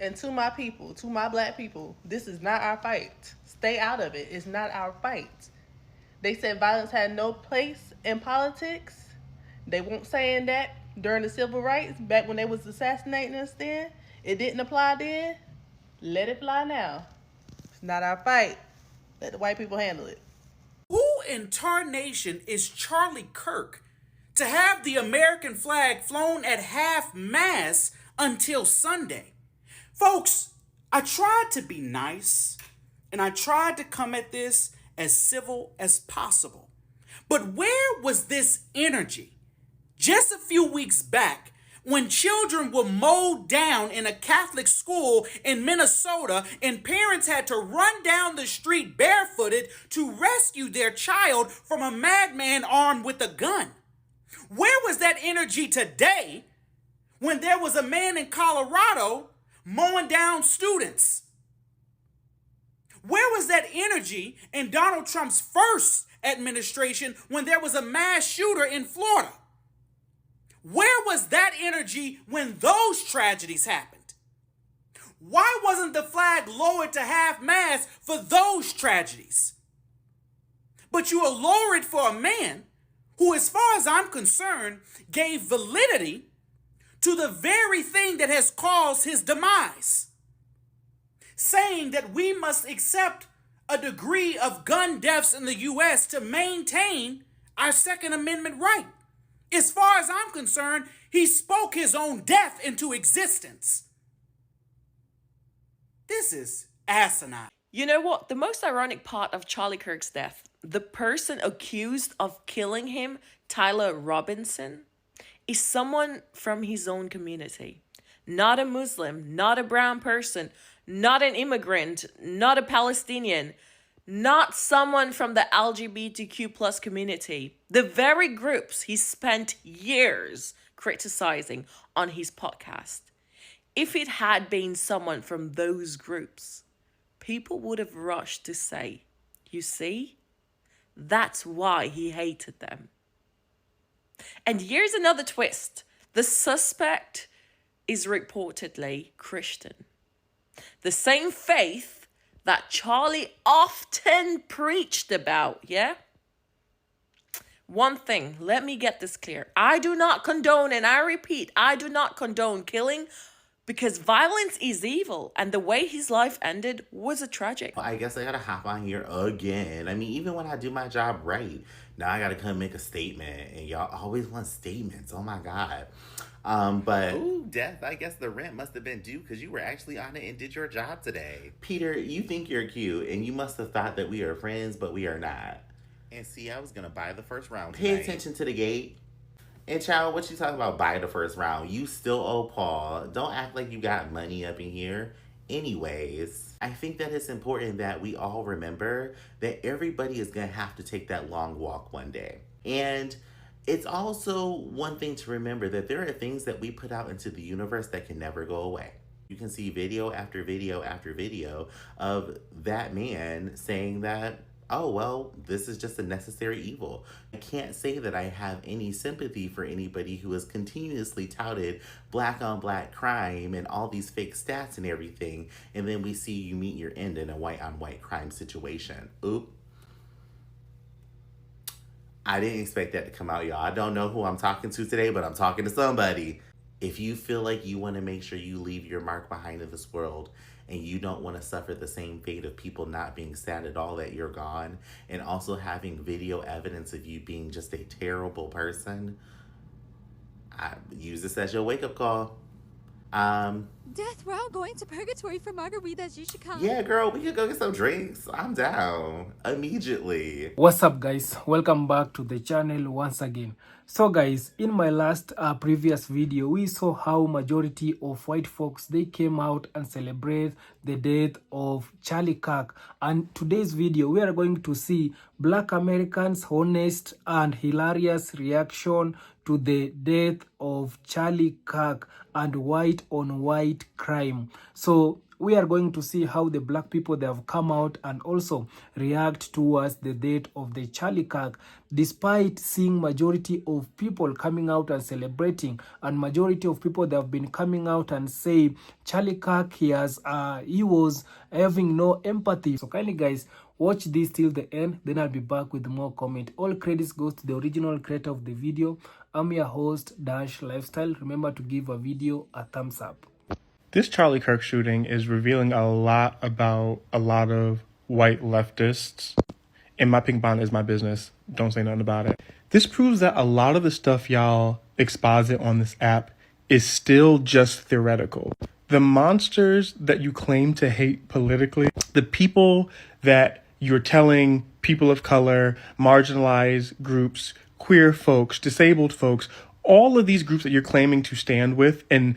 And to my people, to my black people, this is not our fight. Stay out of it. It's not our fight. They said violence had no place in politics. They weren't saying that during the civil rights, back when they was assassinating us then. It didn't apply then. Let it fly now. It's not our fight. Let the white people handle it. Who in tarnation is Charlie Kirk to have the American flag flown at half mast until Sunday? Folks, I tried to be nice and I tried to come at this as civil as possible. But where was this energy just a few weeks back when children were mowed down in a Catholic school in Minnesota and parents had to run down the street barefooted to rescue their child from a madman armed with a gun? Where was that energy today when there was a man in Colorado mowing down students? Where was that energy in Donald Trump's first administration when there was a mass shooter in Florida? Where was that energy when those tragedies happened? Why wasn't the flag lowered to half mast for those tragedies? But you will lower it for a man who, as far as I'm concerned, gave validity to the very thing that has caused his demise, saying that we must accept a degree of gun deaths in the U.S. to maintain our Second Amendment right. As far as I'm concerned, he spoke his own death into existence. This is asinine. You know what? The most ironic part of Charlie Kirk's death, the person accused of killing him, Tyler Robinson, is someone from his own community. Not a Muslim, not a brown person, not an immigrant, not a Palestinian, not someone from the LGBTQ plus community. The very groups he spent years criticizing on his podcast. If it had been someone from those groups, people would have rushed to say, you see, that's why he hated them. And here's another twist. The suspect is reportedly Christian. The same faith that Charlie often preached about, yeah? One thing, let me get this clear. I do not condone, and I repeat, I do not condone killing because violence is evil, and the way his life ended was a tragic. I guess I gotta hop on here again. I mean, even when I do my job right, now I gotta come make a statement, and y'all always want statements. Oh my God. But ooh, Death, I guess the rent must have been due because you were actually on it and did your job today. Peter, you think you're cute, and you must have thought that we are friends, but we are not. And see, I was gonna buy the first round Pay tonight. attention to the gate. And child, what you talking about buy the first round? You still owe Paul. Don't act like you got money up in here. Anyways, I think that it's important that we all remember that everybody is gonna have to take that long walk one day. And it's also one thing to remember that there are things that we put out into the universe that can never go away. You can see video after video after video of that man saying that, oh, well, this is just a necessary evil. I can't say that I have any sympathy for anybody who has continuously touted black on black crime and all these fake stats and everything, and then we see you meet your end in a white on white crime situation. Oop. I didn't expect that to come out, y'all. I don't know who I'm talking to today, but I'm talking to somebody. If you feel like you want to make sure you leave your mark behind in this world and you don't want to suffer the same fate of people not being sad at all that you're gone and also having video evidence of you being just a terrible person, I use this as your wake-up call. Death, we're all going to purgatory for margaritas. You should come. Yeah, girl, we could go get some drinks. I'm down. Immediately. What's up, guys? Welcome back to the channel once again. So guys, in my last previous video, we saw how majority of white folks, they came out and celebrate the death of Charlie Kirk. And today's video, we are going to see Black Americans' honest and hilarious reaction to the death of Charlie Kirk and white on white crime. So we are going to see how the black people, they have come out and also react towards the death of the Charlie Kirk, despite seeing majority of people coming out and celebrating, and majority of people that have been coming out and say Charlie Kirk, he was having no empathy. So kindly guys, watch this till the end, then I'll be back with more comment. All credits goes to the original creator of the video. I'm your host, Dash Lifestyle. Remember to give a video a thumbs up. This Charlie Kirk shooting is revealing a lot about a lot of white leftists. And my pink bond is my business. Don't say nothing about it. This proves that a lot of the stuff y'all exposit on this app is still just theoretical. The monsters that you claim to hate politically, the people that you're telling people of color, marginalized groups, queer folks, disabled folks, all of these groups that you're claiming to stand with and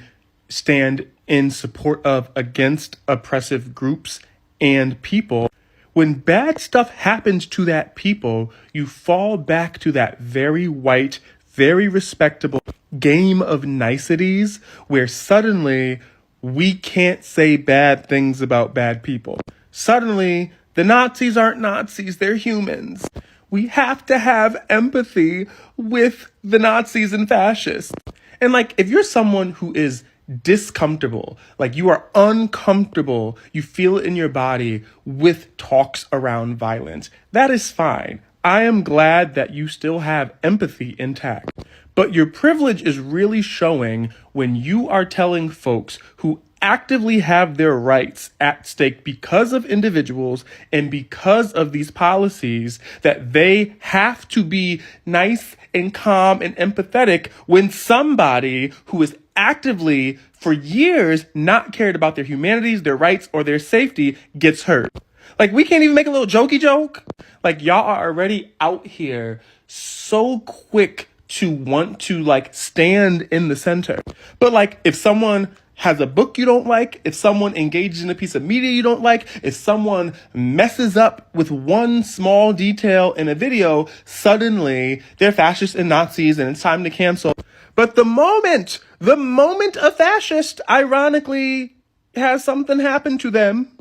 stand in support of against oppressive groups and people, when bad stuff happens to that people, you fall back to that very white, very respectable game of niceties where suddenly we can't say bad things about bad people. Suddenly, the Nazis aren't Nazis, they're humans. We have to have empathy with the Nazis and fascists. And like, if you're someone who is discomfortable, like you are uncomfortable, you feel it in your body with talks around violence, that is fine. I am glad that you still have empathy intact. But your privilege is really showing when you are telling folks who actively have their rights at stake because of individuals and because of these policies that they have to be nice and calm and empathetic when somebody who is actively for years not cared about their humanities, their rights, or their safety gets hurt. Like, we can't even make a little jokey joke. Like, y'all are already out here so quick to want to like stand in the center. But like, if someone has a book you don't like, if someone engages in a piece of media you don't like, if someone messes up with one small detail in a video, suddenly they're fascists and Nazis and it's time to cancel. But the moment a fascist ironically has something happen to them,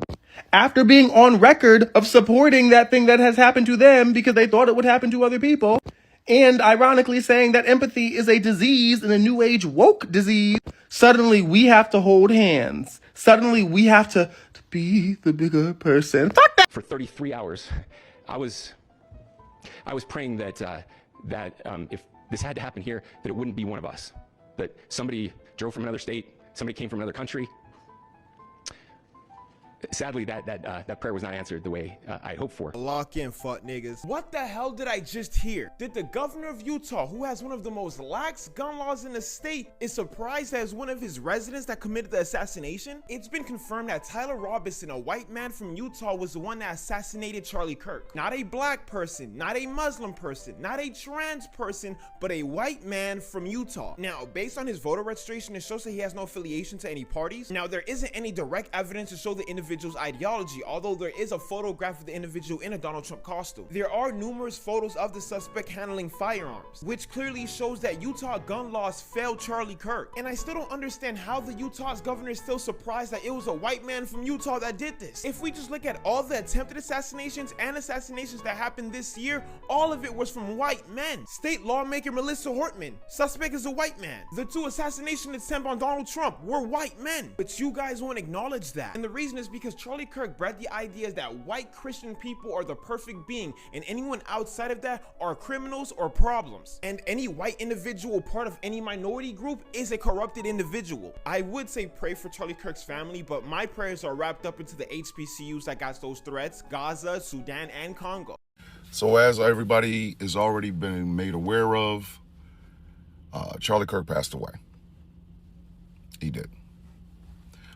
after being on record of supporting that thing that has happened to them because they thought it would happen to other people, and ironically saying that empathy is a disease and a new age woke disease, suddenly we have to hold hands. Suddenly we have to be the bigger person. Fuck that! For 33 hours, I was praying that if this had to happen here, that it wouldn't be one of us. That somebody drove from another state, somebody came from another country. Sadly, that prayer was not answered the way I hoped for. Lock in, fuck niggas. What the hell did I just hear? Did the governor of Utah, who has one of the most lax gun laws in the state, is surprised as one of his residents that committed the assassination? It's been confirmed that Tyler Robinson, a white man from Utah, was the one that assassinated Charlie Kirk. Not a black person, not a Muslim person, not a trans person, but a white man from Utah. Now, based on his voter registration, it shows that he has no affiliation to any parties. Now, there isn't any direct evidence to show the individual's ideology, although there is a photograph of the individual in a Donald Trump costume. There are numerous photos of the suspect handling firearms, which clearly shows that Utah gun laws failed Charlie Kirk. And I still don't understand how the Utah's governor is still surprised that it was a white man from Utah that did this. If we just look at all the attempted assassinations and assassinations that happened this year, all of it was from white men. State lawmaker Melissa Hortman, suspect is a white man. The 2 assassination attempts on Donald Trump were white men, but you guys won't acknowledge that. And the reason is because Charlie Kirk bred the idea that white Christian people are the perfect being and anyone outside of that are criminals or problems. And any white individual part of any minority group is a corrupted individual. I would say pray for Charlie Kirk's family, but my prayers are wrapped up into the HBCUs that got those threats: Gaza, Sudan, and Congo. So as everybody has already been made aware of, Charlie Kirk passed away. He did.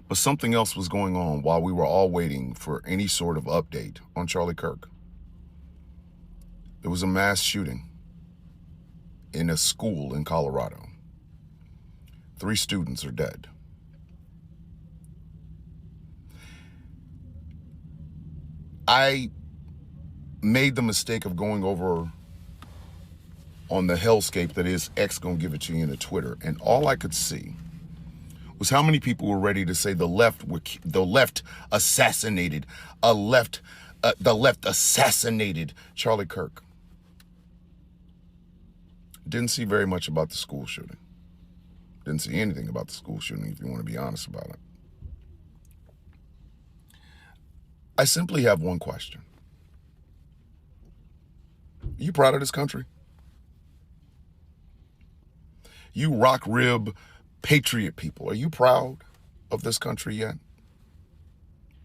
But something else was going on while we were all waiting for any sort of update on Charlie Kirk. There was a mass shooting in a school in Colorado. 3 students are dead. I made the mistake of going over on the hellscape that is X gonna give it to you in the Twitter, and all I could see was how many people were ready to say the left assassinated Charlie Kirk. Didn't see very much about the school shooting. Didn't see anything about the school shooting, if you want to be honest about it. I simply have one question. Are you proud of this country? You rock rib patriot people, are you proud of this country yet?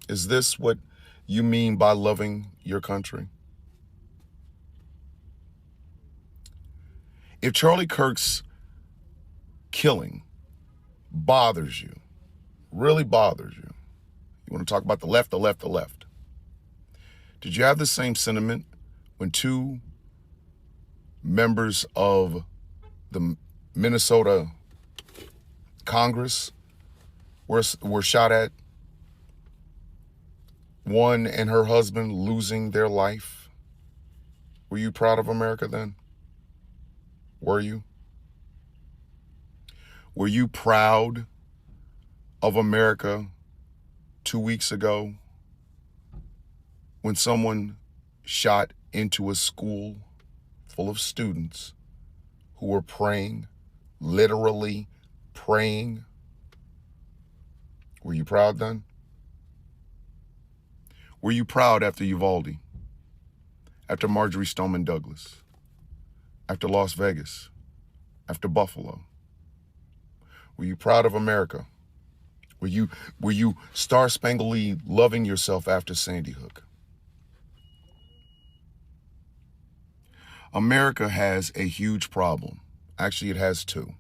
Is this what you mean by loving your country? If Charlie Kirk's killing bothers you, really bothers you, you want to talk about the left. Did you have the same sentiment when two members of the Minnesota Congress were shot at? One and her husband losing their life. Were you proud of America then? Were you? Were you proud of America 2 weeks ago when someone shot into a school full of students who were praying, literally praying? Were you proud then? Were you proud after Uvalde, after Marjorie Stoneman Douglas, after Las Vegas, after Buffalo? Were you proud of America? Were you star-spangledy loving yourself after Sandy Hook? America has a huge problem. Actually, it has two.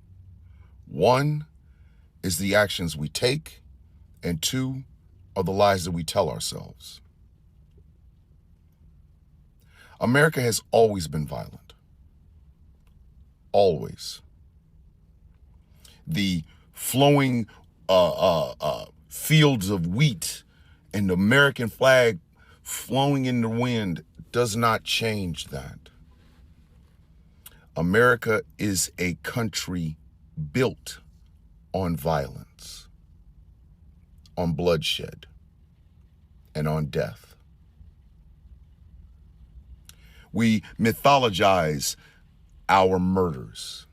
One is the actions we take, and two are the lies that we tell ourselves. America has always been violent. Always. The flowing fields of wheat and the American flag flowing in the wind does not change that. America is a country built on violence, on bloodshed, and on death. We mythologize our murders.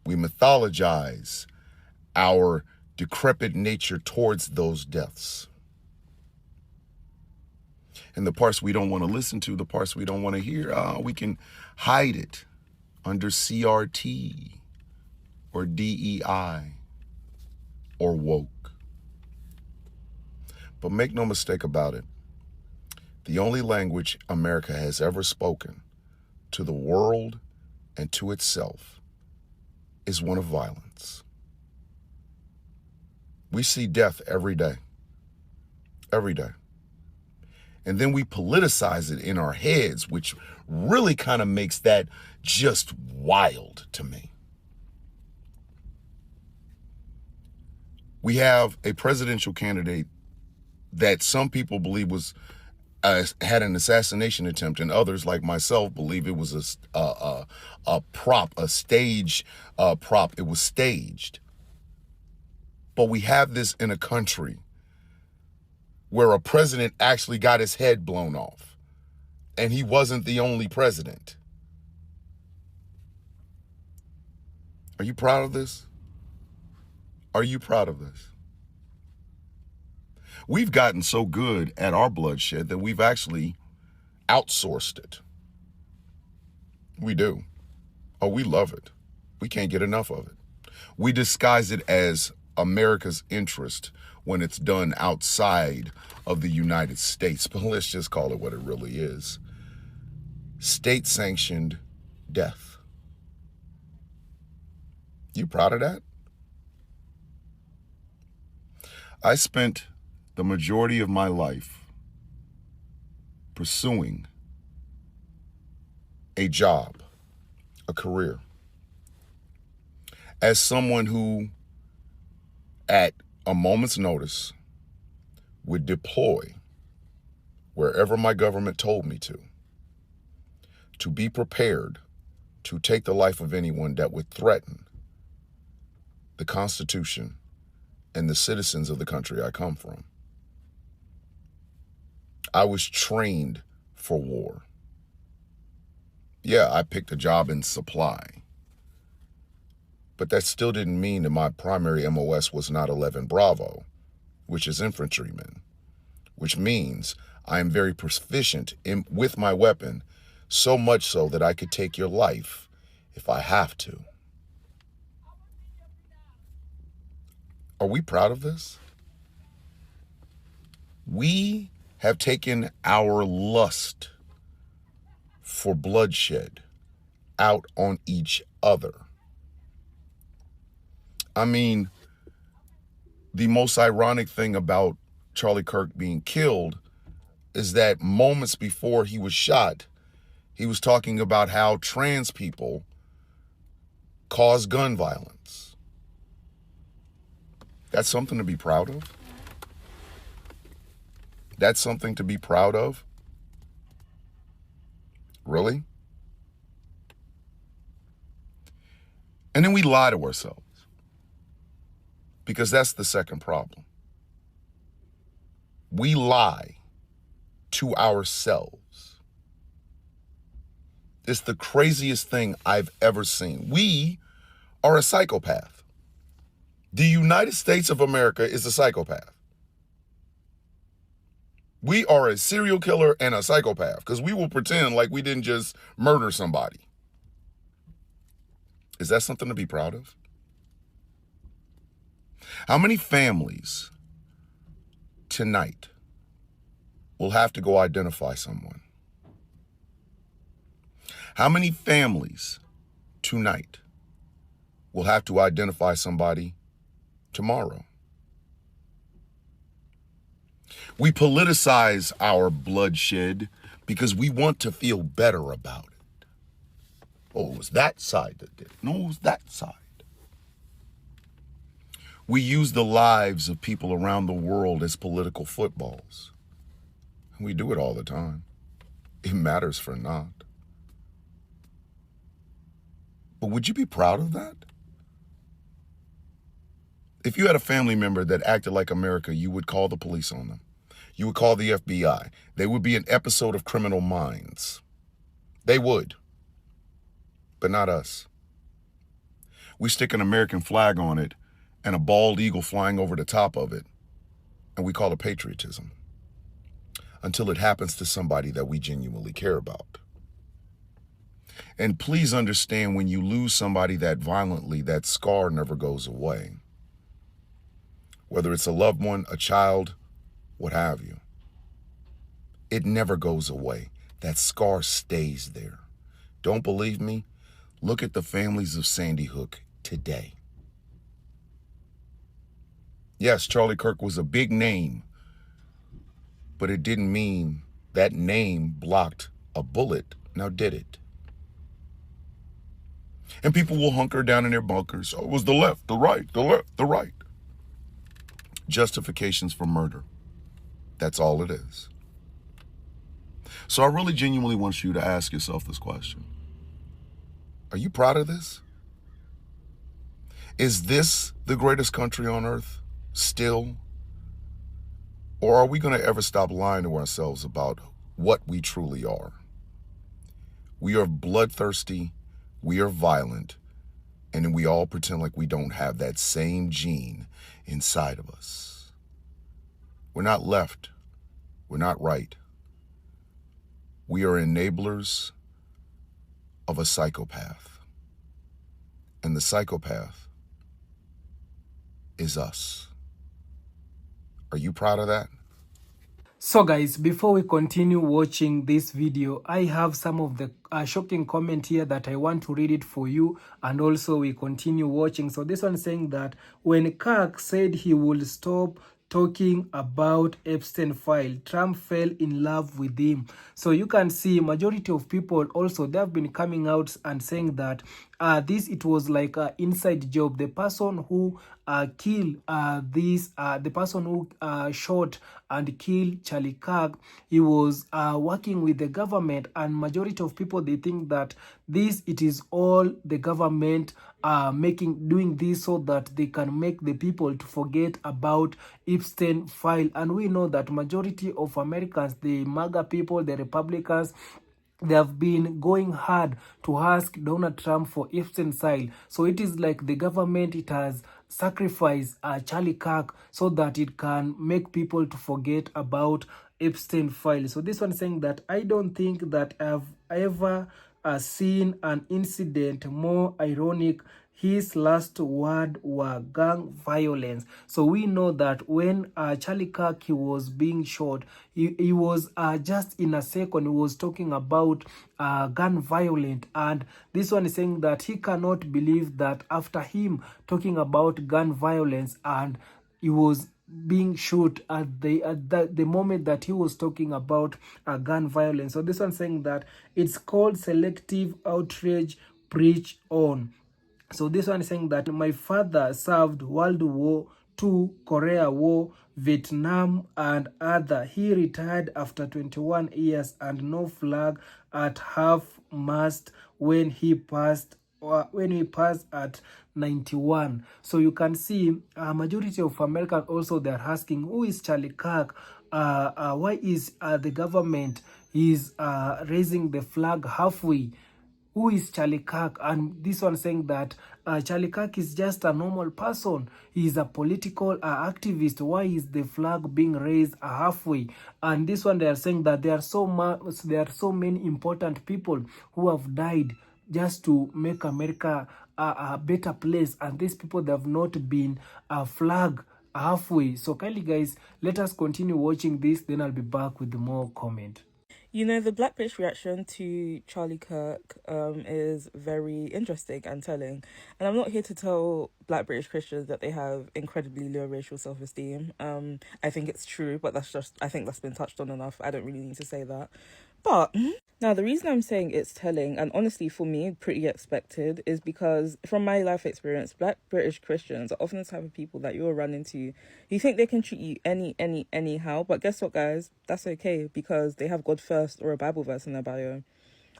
We mythologize our decrepit nature towards those deaths. And the parts we don't want to listen to, the parts we don't want to hear, we can hide it under CRT or DEI or woke. But make no mistake about it, the only language America has ever spoken to the world and to itself is one of violence. We see death every day. Every day. And then we politicize it in our heads, which really kind of makes that just wild to me. We have a presidential candidate that some people believe was had an assassination attempt, and others, like myself, believe it was a prop, a stage prop. It was staged. But we have this in a country where a president actually got his head blown off, and he wasn't the only president. Are you proud of this? Are you proud of this? We've gotten so good at our bloodshed that we've actually outsourced it. We do. Oh, we love it. We can't get enough of it. We disguise it as America's interest when it's done outside of the United States. But let's just call it what it really is. State-sanctioned death. You proud of that? I spent the majority of my life pursuing a job, a career, as someone who, at a moment's notice, would deploy wherever my government told me to be prepared to take the life of anyone that would threaten the Constitution and the citizens of the country I come from. I was trained for war. Yeah, I picked a job in supply. But that still didn't mean that my primary MOS was not 11 Bravo, which is infantryman, which means I am very proficient with my weapon, so much so that I could take your life if I have to. Are we proud of this? We have taken our lust for bloodshed out on each other. I mean, the most ironic thing about Charlie Kirk being killed is that moments before he was shot, he was talking about how trans people cause gun violence. That's something to be proud of. That's something to be proud of. Really? And then we lie to ourselves, because that's the second problem. We lie to ourselves. It's the craziest thing I've ever seen. We are a psychopath. The United States of America is a psychopath. We are a serial killer and a psychopath because we will pretend like we didn't just murder somebody. Is that something to be proud of? How many families tonight will have to go identify someone? How many families tonight will have to identify somebody tomorrow? We politicize our bloodshed because we want to feel better about it. Oh, it was that side that did it. No, it was that side. We use the lives of people around the world as political footballs. We do it all the time. It matters for naught. But would you be proud of that? If you had a family member that acted like America, you would call the police on them. You would call the FBI. They would be an episode of Criminal Minds. They would. But not us. We stick an American flag on it and a bald eagle flying over the top of it, and we call it patriotism. Until it happens to somebody that we genuinely care about. And please understand, when you lose somebody that violently, that scar never goes away. Whether it's a loved one, a child, what have you. It never goes away. That scar stays there. Don't believe me? Look at the families of Sandy Hook today. Yes, Charlie Kirk was a big name, but it didn't mean that name blocked a bullet. Now, did it? And people will hunker down in their bunkers. Oh, it was the left, the right, the left, the right. Justifications for murder. That's all it is. So I really genuinely want you to ask yourself this question. Are you proud of this? Is this the greatest country on earth still? Or are we going to ever stop lying to ourselves about what we truly are? We are bloodthirsty, we are violent, and then we all pretend like we don't have that same gene inside of us. We're not left, we're not right. We are enablers of a psychopath. And the psychopath is us. Are you proud of that? So guys, before we continue watching this video, I have some of the shocking comment here that I want to read it for you, and also we continue watching. So this one saying that when Kirk said he would stop talking about Epstein file, Trump fell in love with him. So you can see majority of people also, they have been coming out and saying that it was like an inside job. The person who killed the person who shot and killed Charlie Kirk, he was working with the government, and majority of people, they think that it is all the government doing this so that they can make the people to forget about Epstein file. And we know that majority of Americans, the MAGA people, the Republicans, they have been going hard to ask Donald Trump for Epstein file. So it is like the government, it has sacrificed Charlie Kirk so that it can make people to forget about Epstein file. So this one saying that I don't think that I've ever seen an incident more ironic. His last word were gang violence. So we know that when Charlie Kirk, he was being shot, he was just in a second, he was talking about gun violence. And this one is saying that he cannot believe that after him talking about gun violence, and he was being shot at the moment that he was talking about gun violence. So this one saying that it's called selective outrage, preach on. So this one is saying that my father served World War II, Korea War, Vietnam, and other. He retired after 21 years and no flag at half-mast when he passed at 91. So you can see a majority of Americans also, they're asking, who is Charlie Kirk? Why is the government is raising the flag halfway? Who is Charlie Kirk? And this one saying that Charlie Kirk is just a normal person. He is a political activist. Why is the flag being raised halfway? And this one, they are saying that there are so many important people who have died just to make America a better place, and these people, they have not been flag halfway. So kindly guys, let us continue watching this, then I'll be back with more comment. You know, the Black British reaction to Charlie Kirk is very interesting and telling. And I'm not here to tell Black British Christians that they have incredibly low racial self-esteem. I think it's true, but I think that's been touched on enough. I don't really need to say that. But now, the reason I'm saying it's telling, and honestly for me pretty expected, is because from my life experience, Black British Christians are often the type of people that you'll run into. You think they can treat you anyhow, but guess what, guys? That's okay, because they have God first or a Bible verse in their bio.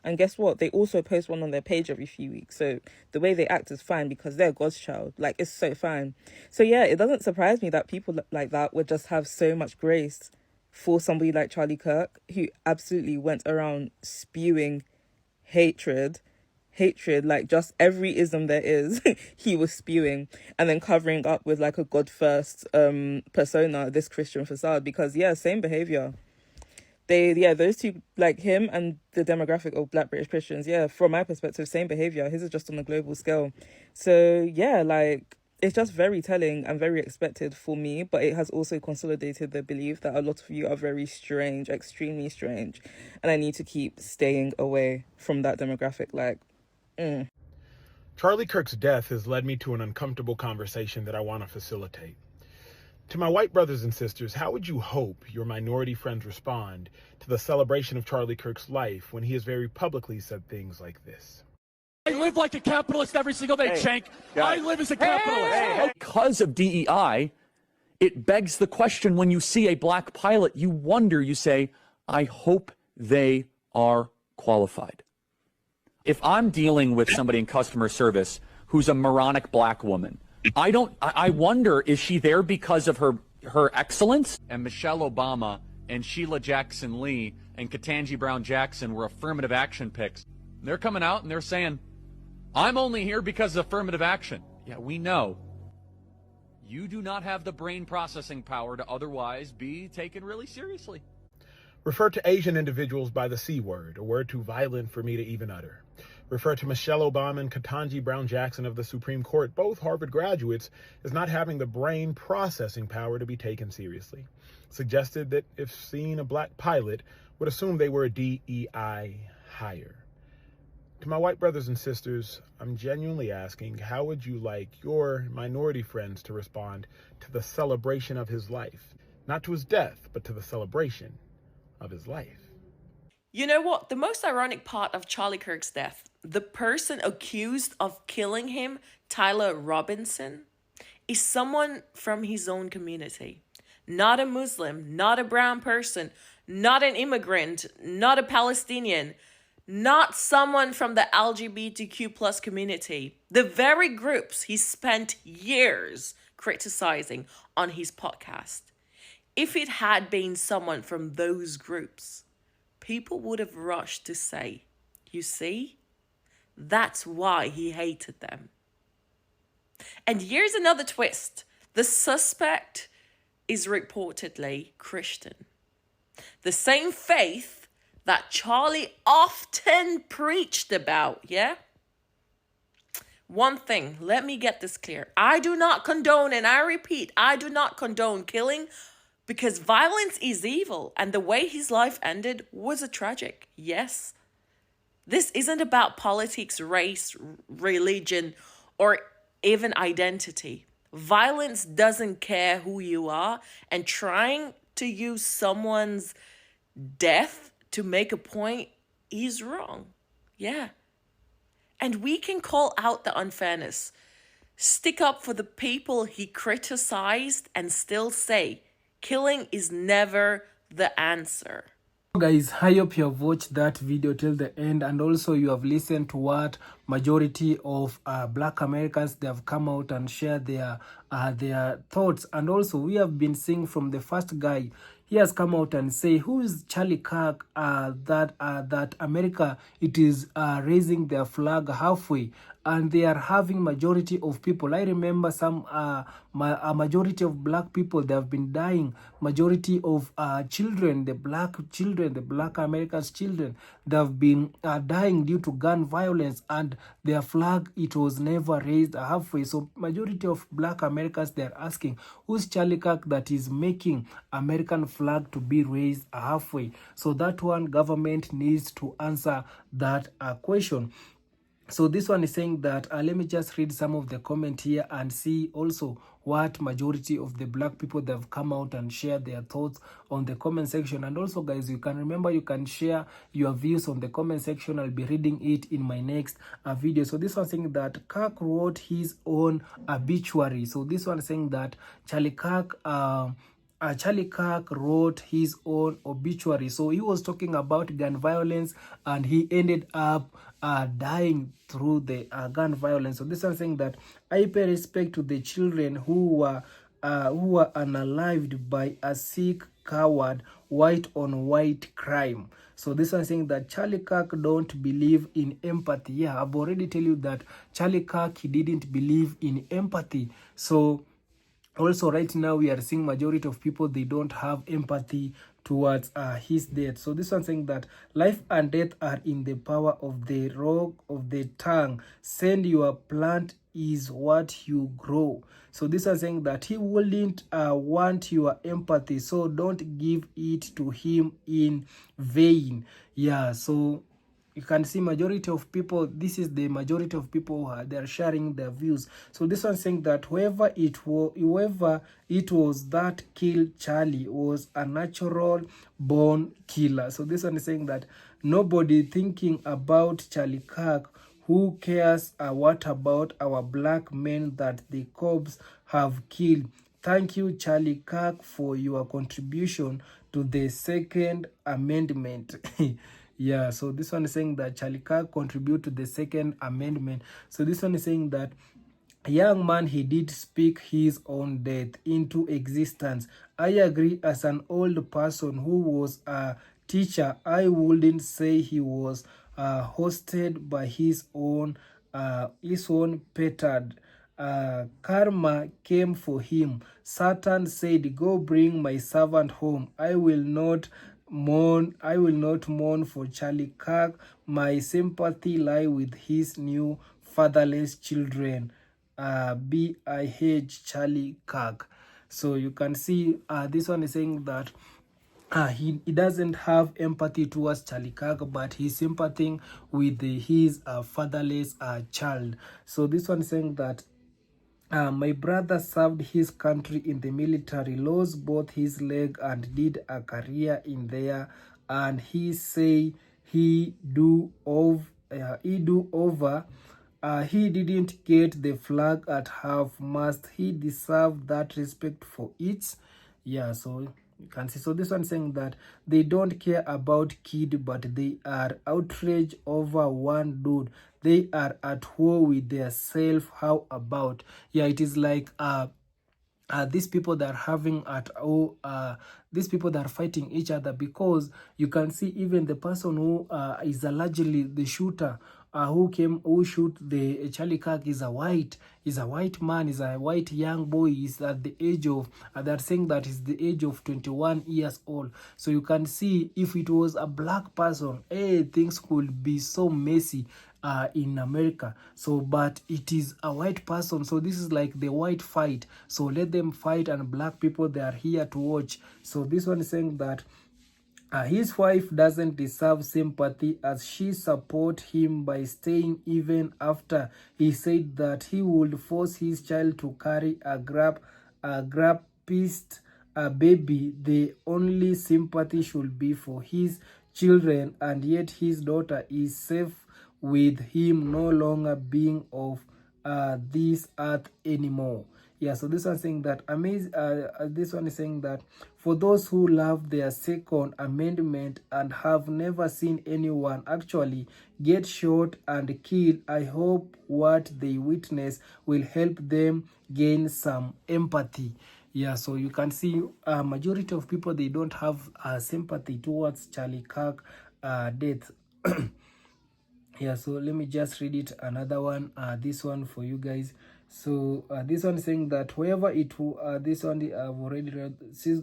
And guess what? They also post one on their page every few weeks. So the way they act is fine because they're God's child. Like, it's so fine. So yeah, it doesn't surprise me that people like that would just have so much grace for somebody like Charlie Kirk, who absolutely went around spewing hatred, like just every ism there is, he was spewing, and then covering up with like a God first persona, this Christian facade, because yeah, same behavior. Those two, like him and the demographic of Black British Christians, yeah, from my perspective, same behavior. His is just on a global scale. So yeah, like, it's just very telling and very expected for me, but it has also consolidated the belief that a lot of you are very strange, extremely strange, and I need to keep staying away from that demographic. Like, Charlie Kirk's death has led me to an uncomfortable conversation that I want to facilitate. To my white brothers and sisters, how would you hope your minority friends respond to the celebration of Charlie Kirk's life when he has very publicly said things like this? I live like a capitalist every single day, Shank. I live as a capitalist. Because of DEI, it begs the question, when you see a black pilot, you wonder, you say, I hope they are qualified. If I'm dealing with somebody in customer service who's a moronic black woman, I wonder, is she there because of her excellence? And Michelle Obama and Sheila Jackson Lee and Ketanji Brown Jackson were affirmative action picks. They're coming out and they're saying, I'm only here because of affirmative action. Yeah, we know. You do not have the brain processing power to otherwise be taken really seriously. Refer to Asian individuals by the C word, a word too violent for me to even utter. Refer to Michelle Obama and Ketanji Brown Jackson of the Supreme Court, both Harvard graduates, as not having the brain processing power to be taken seriously. Suggested that if seeing a black pilot, would assume they were a DEI hire. To my white brothers and sisters, I'm genuinely asking, how would you like your minority friends to respond to the celebration of his life? Not to his death, but to the celebration of his life. You know what? The most ironic part of Charlie Kirk's death, the person accused of killing him, Tyler Robinson, is someone from his own community. Not a Muslim, not a brown person, not an immigrant, not a Palestinian, not someone from the LGBTQ plus community. The very groups he spent years criticizing on his podcast. If it had been someone from those groups, people would have rushed to say, you see, that's why he hated them. And here's another twist. The suspect is reportedly Christian. The same faith that Charlie often preached about, yeah? One thing, let me get this clear. I do not condone, and I repeat, I do not condone killing, because violence is evil, and the way his life ended was a tragic. Yes. This isn't about politics, race, religion, or even identity. Violence doesn't care who you are, and trying to use someone's death to make a point is wrong. Yeah. And we can call out the unfairness, stick up for the people he criticized, and still say, killing is never the answer. Guys, I hope you have watched that video till the end, and also you have listened to what majority of black Americans, they have come out and shared their thoughts. And also we have been seeing from the first guy, he has come out and say, who is Charlie Kirk, that America, it is raising their flag halfway, and they are having majority of people. I remember some a majority of black people, they have been dying. Majority of children, the black Americans children, they have been dying due to gun violence, and their flag, it was never raised halfway. So majority of black Americans, they are asking, who's Charlie Kirk that is making American flag to be raised halfway? So that one, government needs to answer that question. So this one is saying that, let me just read some of the comment here and see also what majority of the black people that have come out and share their thoughts on the comment section. And also, guys, you can remember, you can share your views on the comment section. I'll be reading it in my next video. So this one saying that Kirk wrote his own obituary. So this one saying that Charlie Kirk wrote his own obituary. So he was talking about gun violence, and he ended up dying through the gun violence. So this one saying that I pay respect to the children who were unalived by a sick, coward, white on white crime. So this one saying that Charlie Kirk don't believe in empathy. Yeah, I've already tell you that Charlie Kirk, he didn't believe in empathy. So also right now we are seeing majority of people, they don't have empathy towards his death. So this one saying that life and death are in the power of the rock of the tongue. Send your plant is what you grow. So this one saying that he wouldn't want your empathy, so don't give it to him in vain. Yeah, so you can see majority of people, this is the majority of people they are sharing their views. So this one saying that whoever it was that killed Charlie was a natural born killer. So this one is saying that nobody thinking about Charlie Kirk. Who cares what about our black men that the cops have killed? Thank you, Charlie Kirk, for your contribution to the Second Amendment. Yeah, so this one is saying that Charlie Kirk contribute to the Second Amendment. So this one is saying that young man, he did speak his own death into existence. I agree, as an old person who was a teacher, I wouldn't say he was hosted by his own petard. Karma came for him. Satan said, go bring my servant home. I will not mourn for Charlie Kirk. My sympathy lie with his new fatherless children. B.I.H. Charlie Kirk. So you can see this one is saying that he doesn't have empathy towards Charlie Kirk, but he's sympathizing with his fatherless child. So this one is saying that my brother served his country in the military, lost both his leg, and did a career in their and he say he do over. He didn't get the flag at half. Must he deserve that respect for it? Yeah, so you can see. So this one saying that they don't care about kid, but they are outraged over one dude. They are at war with their self. How about? Yeah, it is like these people that are having at all these people that are fighting each other, because you can see even the person who is allegedly the shooter, who shoot the Charlie Kirk is a white man, is a white young boy, is at the age of they're saying that is the age of 21 years old. So you can see if it was a black person, things could be so messy in America. So but it is a white person, so this is like the white fight, so let them fight, and black people, they are here to watch. So this one is saying that his wife doesn't deserve sympathy as she support him by staying even after he said that he would force his child to carry a grapist baby. The only sympathy should be for his children, and yet his daughter is safe with him, no longer being of this earth anymore. Yeah, so this one saying that this one is saying that for those who love their second amendment and have never seen anyone actually get shot and killed, I hope what they witness will help them gain some empathy. Yeah, so you can see majority of people, they don't have sympathy towards Charlie Kirk death. Yeah, so let me just read it another one, this one for you guys. So this one saying that whoever it this one I've already read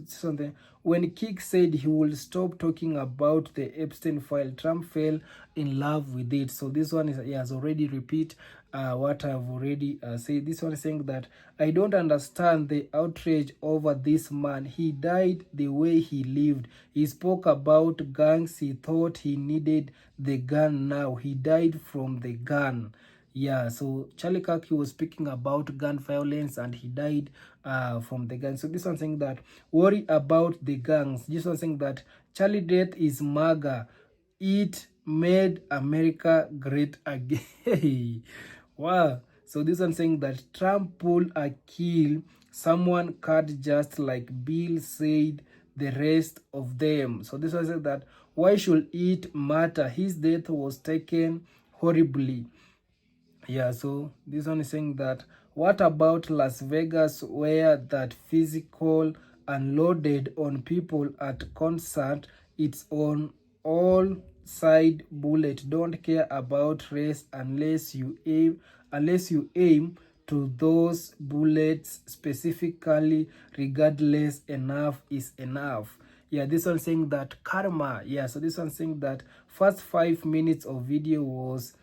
something. When Kirk said he will stop talking about the Epstein file, Trump fell in love with it. So this one is, he has already repeat what I've already said. This one is saying that I don't understand the outrage over this man. He died the way he lived. He spoke about gangs. He thought he needed the gun. Now he died from the gun. Yeah, so Charlie Kirk, was speaking about gun violence and he died from the gun. So this one saying that worry about the gangs. This one saying that Charlie death is MAGA. It made America great again. Wow. So this one saying that Trump pulled a kill someone cut, just like Bill said the rest of them. So this one said that why should it matter? His death was taken horribly. Yeah, so this one is saying that what about Las Vegas, where that physical unloaded on people at concert? It's on all side bullet. Don't care about race unless you aim to those bullets specifically. Regardless, enough is enough. Yeah, this one saying that karma. Yeah, so this one saying that first 5 minutes of video was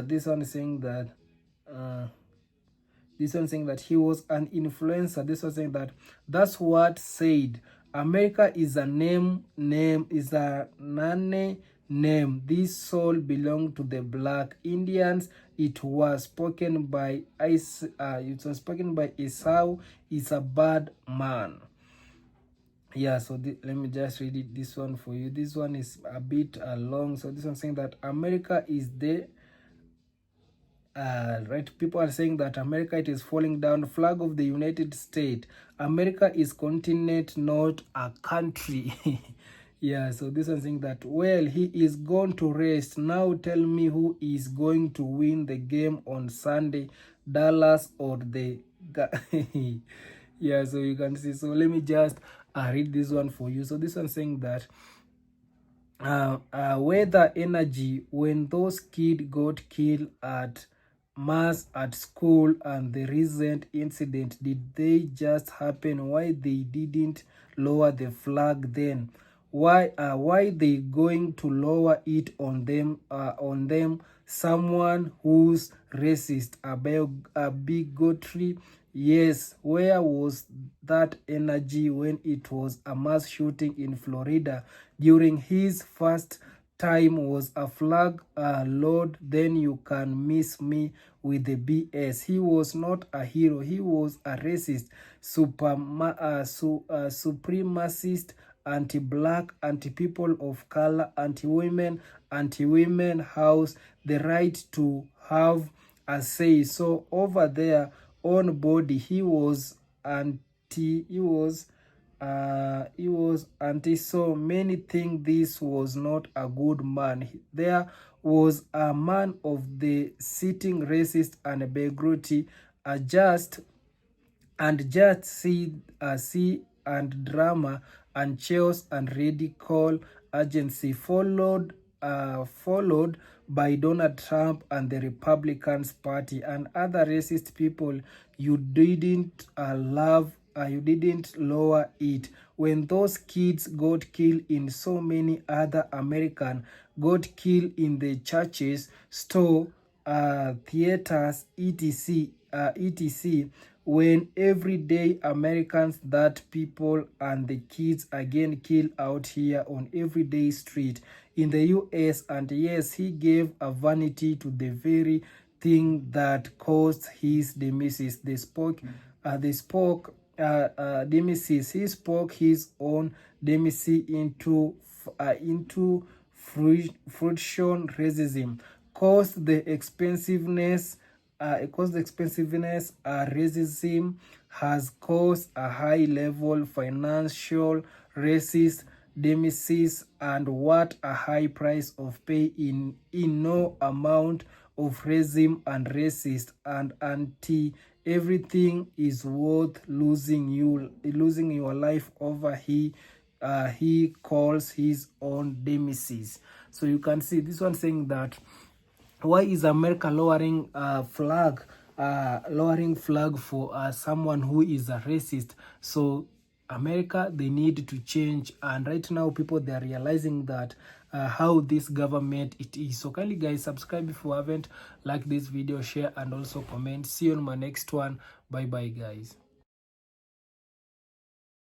this one is saying that he was an influencer. This one saying that that's what said America is a name is a name. This soul belong to the black Indians. It was spoken by Esau is a bad man. Yeah, so let me just read it, this one for you. This one is a bit long. So this one saying that America is the right, people are saying that America, it is falling down. Flag of the United States. America is continent, not a country. Yeah, so this one saying that, well, he is going to rest. Now tell me who is going to win the game on Sunday, Dallas or the yeah, so you can see. So let me just read this one for you. So this one saying that weather energy, when those kids got killed at mass at school and the recent incident, did they just happen? Why they didn't lower the flag then? Why they going to lower it on them someone who's racist, a bigotry? Yes, where was that energy when it was a mass shooting in Florida during his first time was a flag load? Then you can miss me with the BS. He was not a hero. He was a racist, supremacist, anti-black, anti-people of color, anti-women house the right to have a say. So over there on body, he was anti so many think this was not a good man. There was a man of the sitting racist and bigotry, just see and drama and chaos and radical urgency followed by Donald Trump and the Republicans Party and other racist people. You didn't you didn't lower it when those kids got killed in so many other American got killed in the churches, store, theaters, etc. When everyday Americans, that people and the kids again killed out here on everyday street in the US. And yes, he gave a vanity to the very thing that caused his demise. They spoke demise. He spoke his own demise into friction racism, caused the expensiveness racism has caused a high level financial racist demise, and what a high price of pay in no amount of racism and racist and anti everything is worth losing your life over. He calls his own demise. So you can see this one saying that why is America lowering flag for someone who is a racist? So America, they need to change, and right now people, they are realizing that how this government it is. So kindly guys, subscribe if you haven't, like this video, share and also comment. See you on my next one. Bye bye guys.